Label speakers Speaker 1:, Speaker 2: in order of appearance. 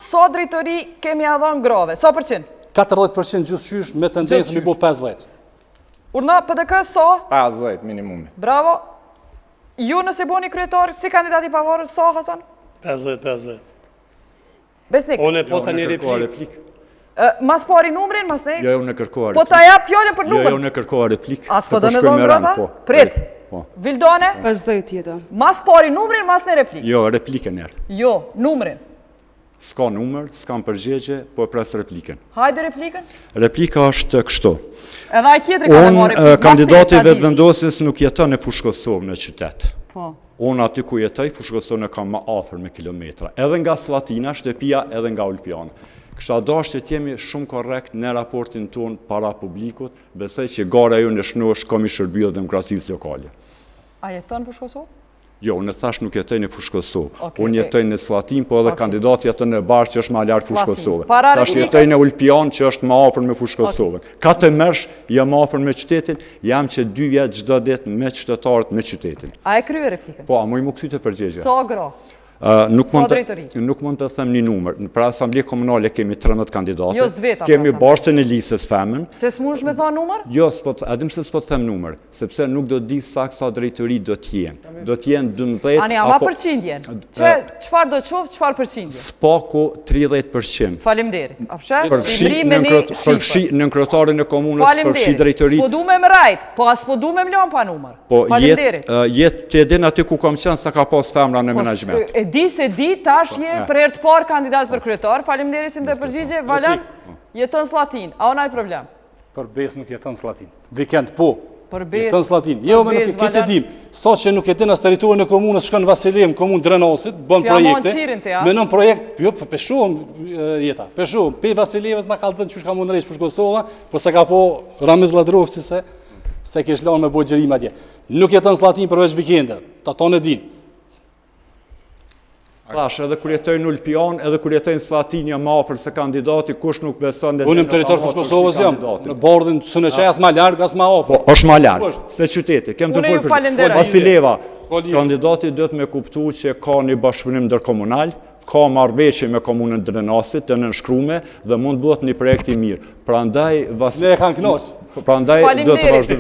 Speaker 1: sa drejtori kemi adhon grave? Sa përqind?
Speaker 2: 40% gjithçysh me tendencën mi bo 50.
Speaker 1: Urna PDK sa?
Speaker 3: 50 minimumi.
Speaker 1: Bravo. Ju nëse boni kryetar, si kandidati pavarur, sa Hasan?
Speaker 4: 50.
Speaker 1: Besnik.
Speaker 4: Unë po tani replik.
Speaker 1: Mas pari numrin, mas ne?
Speaker 3: Jo, unë kërkoha
Speaker 1: Po ta jap fjalën për numrin.
Speaker 3: Jo, unë kërkoha replik.
Speaker 1: As po do me dhonë grata? Prit. Vildone?
Speaker 5: 50 tjetër.
Speaker 1: Mas pari numrin, mas ne replik.
Speaker 3: Jo, replikën erë.
Speaker 1: Jo, numrin.
Speaker 3: S'ka numër, s'kam përgjegje, po e pres replikën.
Speaker 1: Hajde replikën.
Speaker 3: Replika është kështu.
Speaker 1: Edhe ai tjetri ka marrë replikën.
Speaker 3: Unë, kandidati vetëvendosjes nuk jeton në Fushë Kosovë në qytet.
Speaker 1: Po.
Speaker 3: Unë aty ku jetoj, Fushë Kosovë në kam më afër me kilometra. Edhe nga Slatina, shtëpia, edhe nga Ulpiana. Kësha dashtë që jemi shumë korrekt në raportin tonë para publikut, besoj që gara ju në shnosh komi shërbjë demokracisë lokale.
Speaker 1: A jeton në Fushë Kosovë?
Speaker 3: Jo, unë thash nuk jetoj në Fushë Kosovë. Unë jetoj në Slatin, po edhe kandidati jeton në Barë që është më larg Fushë Kosovë. Thash jetoj në Ulpian që është më afër me Fushë Kosovë. 4 mërsh jam afër me qytetin, jam që 2 vjet çdo ditë me qytetarët me qytetin.
Speaker 1: A e krye replikën?
Speaker 3: Po, a më i më kthye përgjigje.
Speaker 1: Sa gra?
Speaker 3: Nuk mund të them një numër. Pra Asamblea Komunale kemi 13 kandidatë.
Speaker 1: Jo s'dveta.
Speaker 3: Kemi Barsën e Lisës femën.
Speaker 1: Se s'mundesh me tha numër?
Speaker 3: Jo, adim se s'po të them numër, sepse nuk do të di sakt sa drejtori do të jenë. Do të jenë 12
Speaker 1: Ani, ama përqindjen. Çfarë do të qoftë, çfarë përqindje?
Speaker 3: Spaku 30%.
Speaker 1: Faleminderit. A fshet?
Speaker 3: Në kryetarën e komunës përfshi drejtori.
Speaker 1: S'po du me mrajt, po as s'po du me mlan pa numër. Faleminderit.
Speaker 3: Jetë të edhin aty ku kam qenë sa ka pas femra në menaxhment.
Speaker 1: Di se di, tash je për herë të parë kandidat për kryetar. Faleminderit që më të përgjigje. Valan, jeton Slatin. A onaj problem?
Speaker 2: Për Besë nuk jeton Slatin. Vikend, po.
Speaker 1: Për Besë.
Speaker 2: Jeton Slatin. Jo, me nuk këtë dim. Sa që nuk jetin as teritorin e komunës, shkon Vasilem, komunë Drenasit, bën projekte. Menon projekt, jo, peshohem jeta. Peshohem. Pe Vasilevës na kallëzën çush ka mund rresh Fushë Kosova, po se ka po Ramiz Ladrovci se kesh lanë me bogjerim atje. Nuk jeton Slatin përveç vikende. Ta tonë din.
Speaker 3: Thash, edhe kur jetoj në Ulpian, edhe kur jetoj në Slatin jam afër se kandidati, kush nuk beson dhe...
Speaker 2: Unë në territor Fushë Kosovës jam, në bordhin Suneqaj as ma larg, as ma afër.
Speaker 3: Po, është ma larg, se qyteti, kem të folë për Vasileva. Kandidati do të me kuptu që ka një bashkëpunim ndërkomunal, ka marrëveshje me komunën Drenasit të nënshkrume dhe mund bëhet një projekt i mirë. Prandaj...
Speaker 2: Ne e kanë kënaqur.
Speaker 3: Prandaj do të vazhdojmë.